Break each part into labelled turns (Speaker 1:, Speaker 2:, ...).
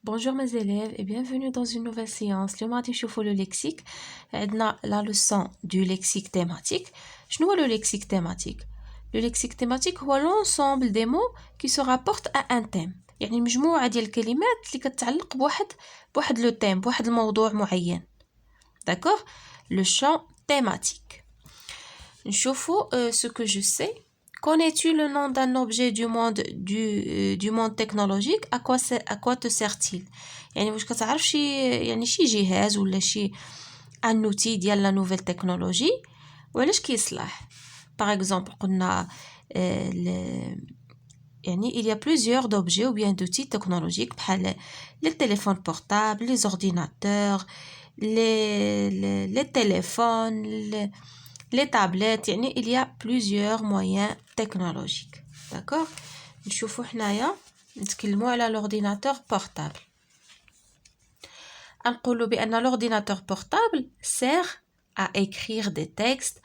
Speaker 1: Bonjour mes élèves et bienvenue dans une nouvelle séance. اليوم غادي نشوفوا le lexique. عندنا la leçon du lexique thématique. شنو هو le lexique thématique? Le lexique thématique هو l'ensemble des mots qui se rapportent à un thème. يعني مجموعة ديال الكلمات اللي كتعلق بواحد le thème, بواحد الموضوع معين. D'accord? Le champ thématique. نشوفوا ce que je sais. Connais-tu le nom d'un objet du monde technologique? À quoi te sert-il? يعني واش كتعرف شي جهاز ولا شي un outil ديال la nouvelle technologie وعلاش كيصلح؟ Par exemple قلنا يعني il y a plusieurs objets ou bien d'outils technologiques بحال les téléphones portables, les ordinateurs, les téléphones, les tablettes, يعني il y a plusieurs moyens technologiques. D'accord? نشوفوا حنايا نتكلموا على l'ordinateur portable. نقولوا بأن l'ordinateur portable sert à écrire des textes,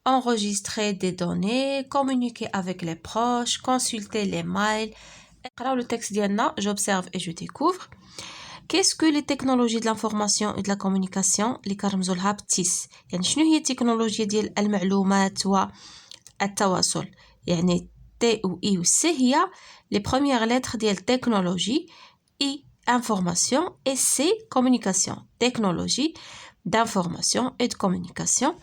Speaker 1: enregistrer des données, communiquer avec les proches, consulter les mails. نقراو le texte ديالنا j'observe et je découvre. Qu'est-ce que les technologies de l'information et de la communication اللي كنرمزوا لها بالتيس؟ يعني شنو هي التكنولوجيا ديال المعلومات والتواصل؟ يعني T ou I ou C هي les premières lettres ديال technologie, I information et C communication. Technologie d'information et de communication.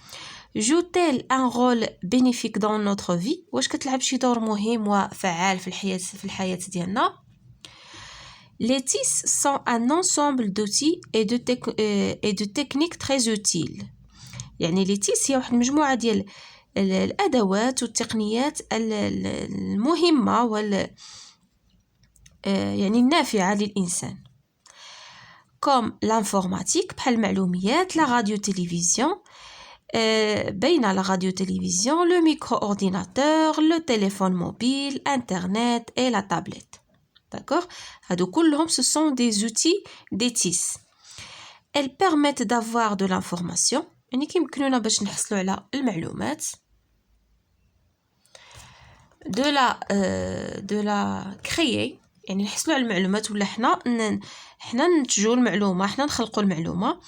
Speaker 1: Joue-t-elle un rôle bénéfique dans notre vie؟ واش كتلعب شي دور مهم وفعال في الحياة ديالنا؟ Les TIS sont un ensemble d'outils et de techniques très utiles. يعني les TIS هي واحد المجموعة ديال الأدوات والتقنيات المهمة يعني النافعة للإنسان. Comme l'informatique بحال المعلومات, la radio-télévision, بين la radio-télévision, le micro-ordinateur, le téléphone mobile, Internet et la tablette. D'accord? Ce sont des outils des TIS. Elles permettent d'avoir de l'information. يعني كيمكنونا باش نحصلوا على المعلومات. De la créer. يعني نحصلوا على المعلومات ولا حنا ننتجوا المعلومة, حنا نخلقوا المعلومة.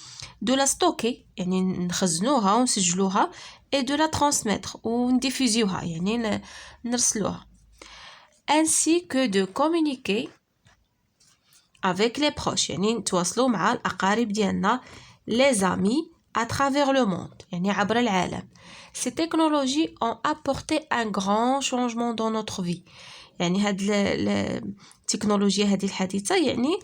Speaker 1: De la stocker. يعني نخزنوها ونسجلوها. Et de la transmettre. ونديفوزيوها. يعني نرسلوها. Ainsi que de communiquer avec les proches يعني نتواصلوا مع الأقارب ديالنا les amis à travers le monde يعني عبر العالم. Ces technologies ont apporté un grand changement dans notre vie. يعني هاد التكنولوجيا هذه الحديثة يعني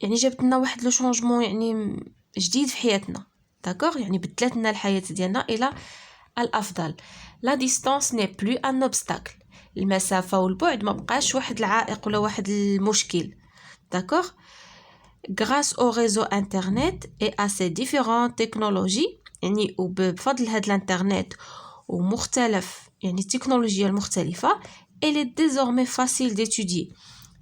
Speaker 1: جابت لنا واحد لو شونجمون يعني جديد في حياتنا. داكوغ يعني بدلت لنا الحياة ديالنا إلى الأفضل. La distance n'est plus un obstacle. المسافة والبعد ما بقاش واحد العائق ولا واحد المشكل. D'accord? Grâce au réseau internet et à ses différentes technologies يعني وبفضل هاد الانترنت ومختلف يعني التكنولوجيا المختلفة elle est désormais facile d'étudier.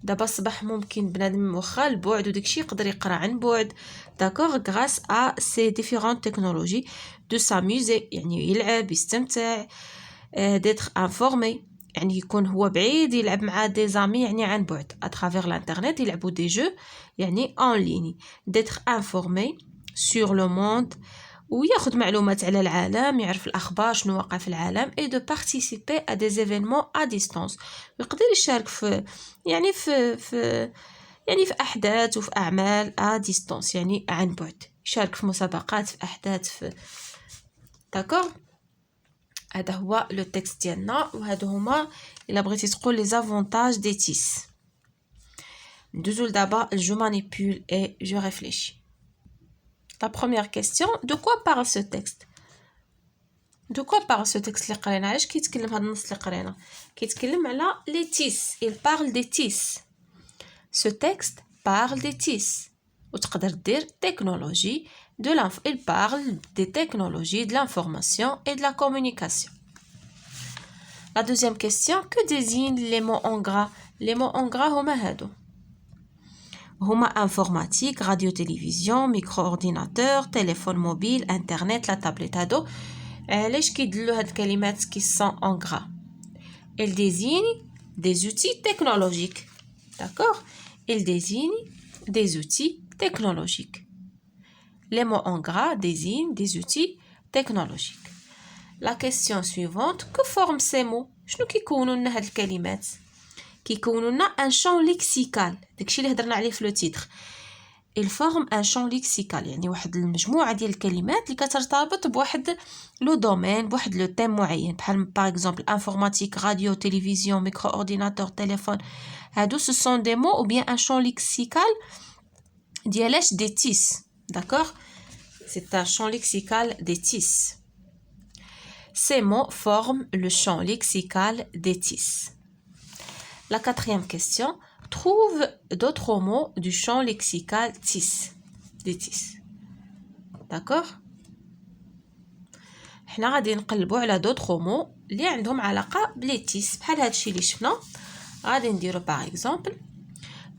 Speaker 1: دابا صباح ممكن بنادم واخا البعد وداكشي يقدر يقرا عن بعد. D'accord? Grâce à ces différentes technologies de s'amuser يعني يلعب يستمتع, d'être informé يعني يكون هو بعيد يلعب مع des amis يعني عن بعد à travers l'internet يلعبوا des jeux يعني en ligne, d'être informé sur le monde وياخذ معلومات على العالم, يعرف الأخبار شنو واقع في العالم et de participer à des événements à distance. ويقدر يشارك في أحداث وفي أعمال à distance يعني عن بعد, يشارك في مسابقات في أحداث في. داكوغ؟ هذا هو لو تكست ديالنا وهادو هما إلا بغيتي تقول لي زافونتاج دي تيس. ندوزو لدابا je manipule et je réfléchis. La première question, de quoi parle ce texte? De quoi parle ce texte اللي قرينا؟ علاش كيتكلم هذا النص اللي قرينا؟ كيتكلم على les TIS. Il parle des TIS. Ce texte parle des TIS. وتقدر دير technologie de il parle des technologies de l'information et de la communication. La deuxième question, que désignent les mots en gras? Les mots en gras هما هادو. هما informatique, radio-télévision, micro-ordinateur, téléphone mobile, internet, la tablette. هادو علاش كيدلو هاد الكلمات qui sont en gras? Elles désignent des outils technologiques. D'accord? Il désigne des outils technologiques. Les mots en gras désignent des outils technologiques. La question suivante, que forment ces mots? شنو كيكونوا لنا هاد الكلمات؟ كيكونوا لنا un champ lexical. داكشي اللي هضرنا عليه في لو تيتر. Il forme un champ lexical، يعني واحد المجموعة ديال الكلمات اللي كترتبط بواحد لو دومين، بواحد لو تيم معين، بحال باغ اكزومبل انفورماتيك، راديو، تلفزيون، ميكرو اورديناتور، تليفون. هادو سو سون دي مو ou bien un champ lexical ديالاش دي تيس. D'accord? C'est un champ lexical des TIS. Ces mots forment le champ lexical des TIS. La quatrième question, trouve d'autres mots du champ lexical TIS. Des TIS. D'accord? حنا غادي نقلبوا على d'autres mots اللي عندهم علاقة بلي TIS. بحال هادشي اللي شفنا غادي نديرو par exemple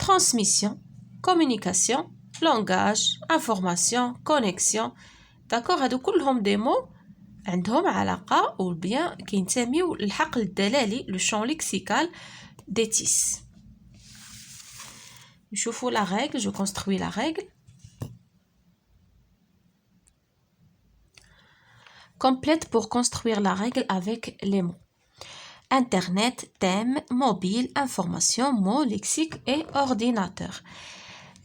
Speaker 1: transmission, communication, langage, information, connexion. D'accord? هادو كلهم دي مو عندهم علاقة ou bien كينتميو للحقل الدلالي le champ lexical des TIS. نشوفوا la règle, je construis la règle. Complète pour construire la règle avec les mots. Internet, thème, mobile, information, mot, lexique et ordinateur.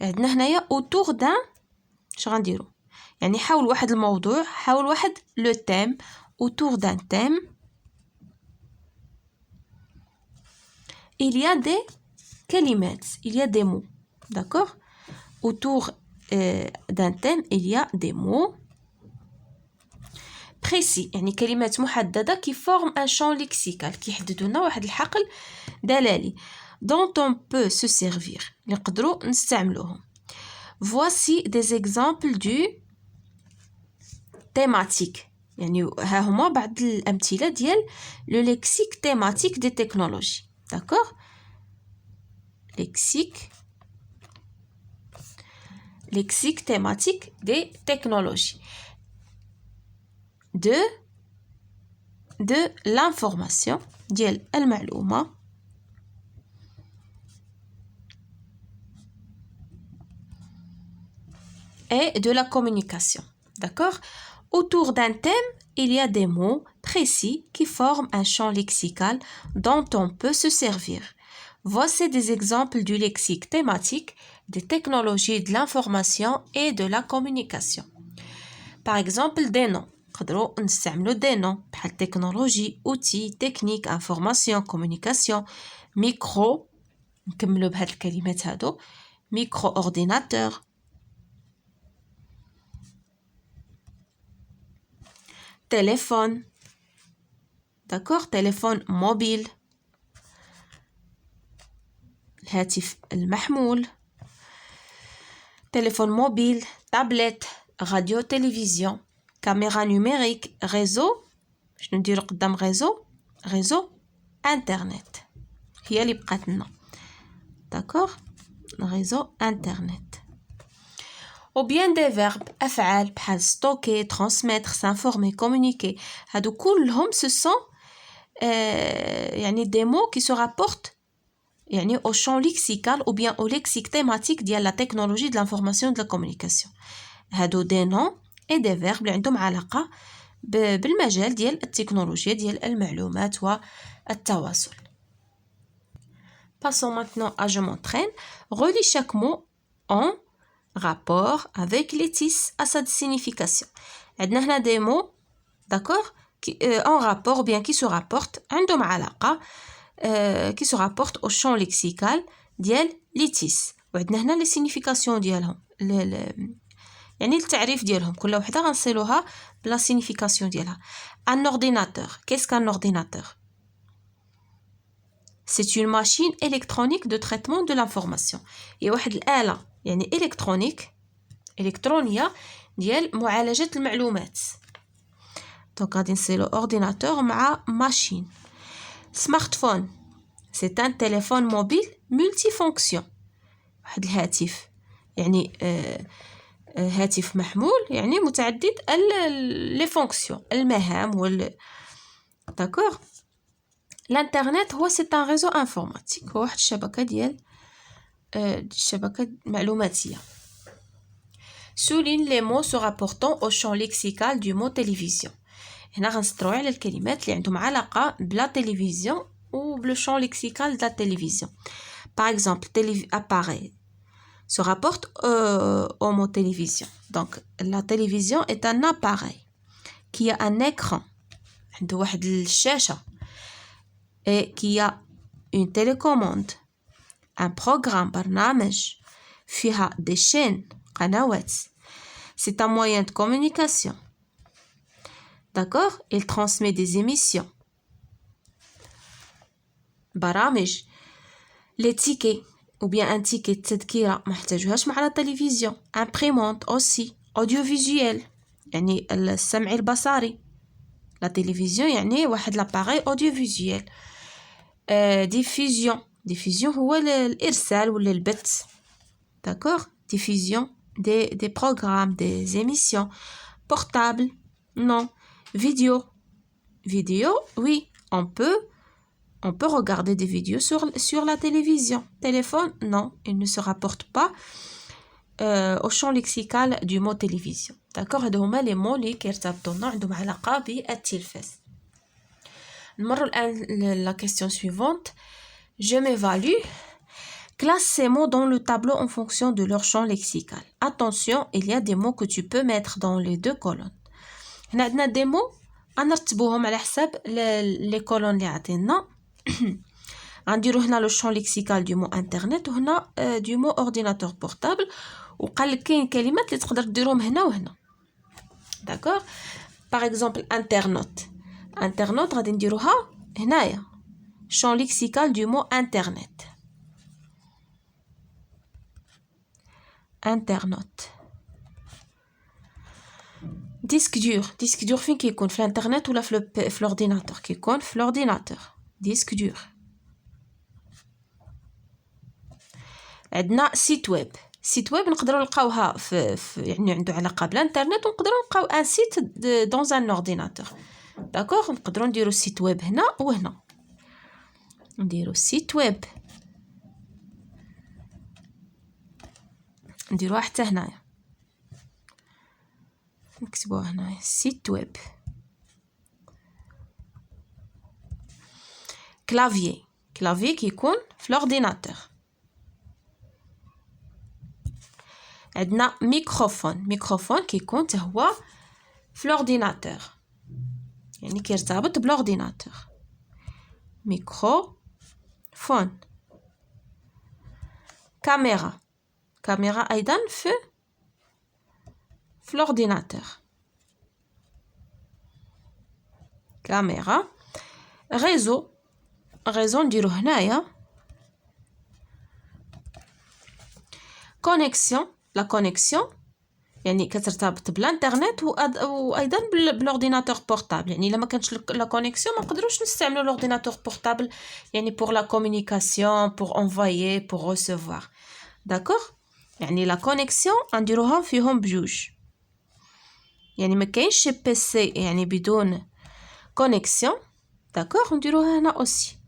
Speaker 1: عندنا هنايا autour d'un اش غنديرو؟ يعني حول واحد الموضوع، حول واحد لو تيم، autour d'un thème. Il y a des كلمات، il y a des mots. D'accord? Autour d'un thème, il y a des mots précis، يعني كلمات محددة qui forment un champ lexical، كيحددوا لنا واحد الحقل دلالي dont on peut se servir، نقدروا نستعملوهم. Voici des exemples du thématique. يعني ها هما بعض الأمثلة ديال le lexique thématique des technologies. D'accord? Lexique thématique des technologies. De l'information ديال المعلومة et de la communication. D'accord? Autour d'un thème, il y a des mots précis qui forment un champ lexical dont on peut se servir. Voici des exemples du lexique thématique des technologies de l'information et de la communication. Par exemple, des noms. نقدروا نستعملوا des noms بحال technologie, outils, technique, information, communication, micro. نكملوا بهاد الكلمات هادو. Micro ordinateur. Téléphone. D'accord? Téléphone mobile. الهاتف المحمول. Téléphone mobile, tablette, radio, télévision, caméra numérique, réseau. شنو نديرو قدام réseau? Réseau internet. هي اللي بقات لنا. D'accord? Réseau internet. Ou bien des verbes أفعال بحال stocker, transmettre, s'informer, communiquer. هادو كلهم ce sont يعني des mots qui se rapportent يعني au champ lexical ou bien au lexique thématique ديال la technologie de l'information de la communication. هادو des noms et des verbes اللي عندهم علاقة بالمجال ديال التكنولوجيا ديال المعلومات والتواصل. Passons maintenant à je m'entraîne. Relis chaque mot en rapport avec les TIS à sa signification. عندنا هنا des mots, d'accord, qui en rapport ou bien qui se rapportent عندهم علاقة qui se rapportent au champ lexical ديال les TIS. وعندنا هنا les significations ديالهم يعني التعريف ديالهم كل وحدة غنصيلوها بلا signification ديالها. Un ordinateur. Qu'est-ce qu'un ordinateur? C'est une machine électronique de traitement de l'information. هي واحد الآلة يعني إلكترونية ديال معالجة المعلومات. دونك غادي نصيلو ordinateur مع machine. Smartphone. C'est un téléphone mobile multifonction. واحد الهاتف يعني هاتف محمول يعني متعدد les fonctions المهام D'accord? الانترنت هو c'est un réseau informatique، هو واحد الشبكة ديال الشبكة معلوماتية. Souligne les mots se rapportant au champ lexical du mot télévision. هنا غنسطروا على الكلمات اللي عندهم علاقة بلا تلفزيون ou le champ lexical de la télévision. Par exemple, appareil se rapporte au mot télévision. Donc, la télévision est un appareil qui a un écran, عنده واحد الشاشة, et qui a une télécommande, un programme, برنامج, فيها des chaînes, قنوات. C'est un moyen de communication. D'accord? Il transmet des émissions. برامج. Les tickets ou bien un ticket de تذكرة ما احتاجوهاش مع la télévision. Imprimante aussi. Audiovisuel يعني السمعي البصري. La télévision يعني واحد l'appareil audiovisuel. Diffusion. Diffusion هو الإرسال ولا البث. D'accord? Diffusion des programmes, des émissions. Portable. Non. Vidéo. Vidéo, oui, on peut regarder des vidéos sur la télévision. Téléphone, non, il ne se rapporte pas au champ lexical du mot télévision. D'accord? هادو هما les mots اللي كيرتبطوا لنا عندهم علاقة بالتلفاز. نمروا الآن la question suivante. Je m'évalue. Classe ces mots dans le tableau en fonction de leur champ lexical. Attention, il y a des mots que tu peux mettre dans les deux colonnes. هنا عندنا des mots غنرتبوهم على حساب لي كولون اللي عطينا. غنديرو هنا لو شون ليكسيكال دو مو انترنت وهنا دو مو اورديناتور بورطابل. وقال لك كاين كلمات اللي تقدر ديرهم هنا وهنا. داكور؟ باغ اكزومبل انترنت غادي نديروها هنايا شون ليكسيكال دو مو انترنت. ديسك دور فين كيكون؟ في الانترنت ولا في الاورديناتور؟ كيكون في الاورديناتور. ديسك دور. عندنا سيت ويب نقدروا نلقاوها في يعني عنده علاقه بالانترنت ونقدروا نلقاو ان سيت دون ان اورديناتور. داكوغ؟ نقدروا نديروا سيت ويب هنا وهنا. نديروا سيت ويب نديروها حتى هنايا نكتبوها هنايا سيت ويب. كلافي كيكون في الاورديناتور. عندنا ميكروفون كيكون حتى هو في الاورديناتور يعني كيرتبط بالاورديناتور. ميكروفون. كاميرا ايضا في الاورديناتور. كاميرا. ريزو نديرو هنايا. كونيكسيون لا كونيكسيون يعني كترتبط بالانترنت وايضا بالاورديناتور بورطابل. يعني الا ما كانش لا كونيكسيون ما نقدروش نستعملوا الاورديناتور بورطابل يعني pour la communication, pour envoyer, pour recevoir. d'accord يعني لا كونيكسيون نديروها فيهم بجوج. يعني ما كاينش شي بي سي يعني بدون كونيكسيون. d'accord نديروها هنا aussi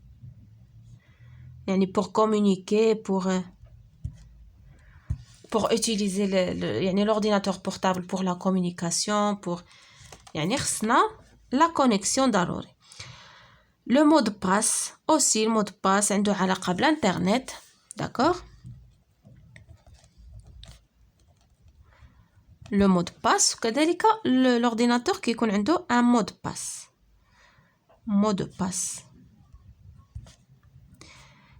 Speaker 1: يعني pour communiquer, pour utiliser يعني l'ordinateur portable pour la communication, pour يعني خصنا la connexion ضروري. le mot de passe aussi. le mot de passe عنده علاقة بالانترنت. d'accord le mot de passe وكذلك l'ordinateur كيكون عنده un mot de passe. mot de passe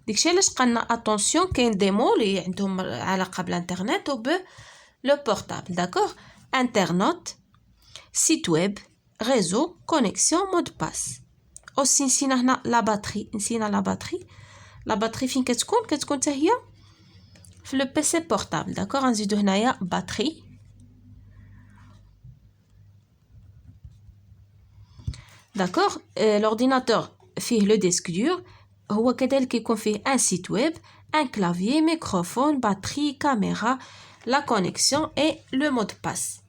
Speaker 1: داكشي علاش قلنا اتونسيون كاين دي مو اللي عندهم علاقه بالانترنت وب لو بورطابل. داكوغ؟ انترنت، سيت ويب، ريزو، كونيكسيون، مود باس. اوسي نسينا هنا لا باتري. لا باتري فين كتكون حتى هي في لو بي سي بورطابل. داكوغ؟ غنزيدو هنايا باتري. داكوغ؟ لورديناتور فيه لو ديسك دور، هو كذلك يكون فيه un site web, un clavier, microphone, batterie, caméra, la connexion et le mot de passe.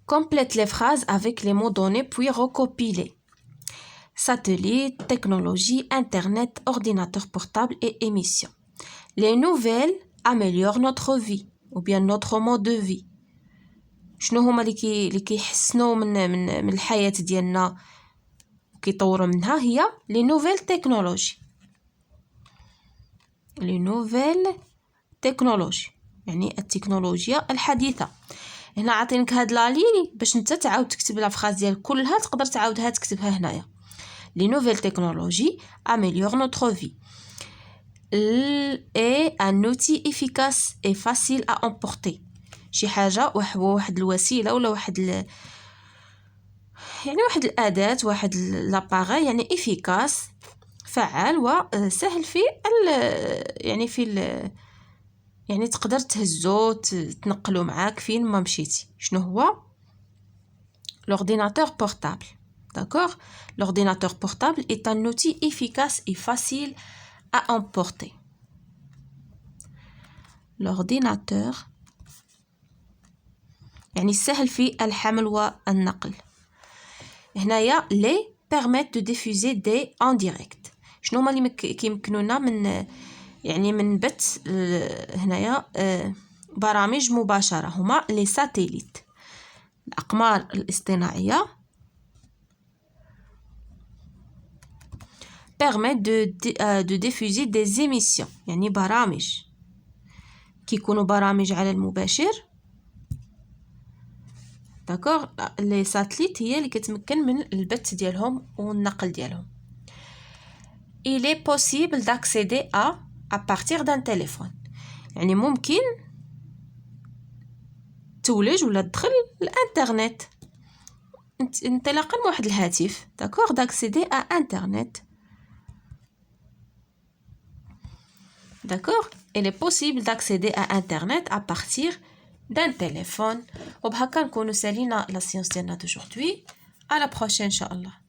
Speaker 1: Complète les phrases avec les mots donnés puis recopie-les. Satellites, technologie, internet, ordinateur portable et émissions. Les nouvelles améliorent notre vie ou bien notre mode de vie. شنو هما اللي كيحسنوا من الحياة ديالنا وكيطوروا منها هي les nouvelles technologies. les nouvelles technologies يعني التكنولوجيا الحديثة. هنا عاطينك هاد لا ليني باش انت تعاود تكتب لا فراز ديالك كلها تقدر تعاودها تكتبها هنايا. les nouvelles technologies améliorent notre vie est un outil efficace et facile à emporter. شي حاجه واحد الوسيله ولا واحد الاداه واحد لاباغي يعني افيكاس فعال وسهل في يعني تقدر تهزو تنقلو معاك فين ما مشيتي. شنو هو l'ordinateur portable? D'accord? L'ordinateur portable est un outil efficace et facile à emporter. L'ordinateur يعني سهل في الحمل والنقل. هنايا les permettent de diffuser des en direct. شنو هما اللي كيمكنونا من بث هنايا برامج مباشرة هما les satellites الأقمار الاصطناعية permettent de diffuser des émissions يعني برامج كيكونوا برامج على المباشر. داكوغ لي ساتليت هي اللي كتمكن من البث ديالهم والنقل ديالهم. il est possible d'accéder à partir d'un téléphone يعني ممكن تولج ولا تدخل الانترنت انطلاقا من واحد الهاتف. داكوغ d'accéder à internet. D'accord? Il est possible d'accéder à internet à partir d'un téléphone. وبهكا نكونوا سالينا la science ديالنا d'aujourd'hui. À la prochaine, Inch'Allah.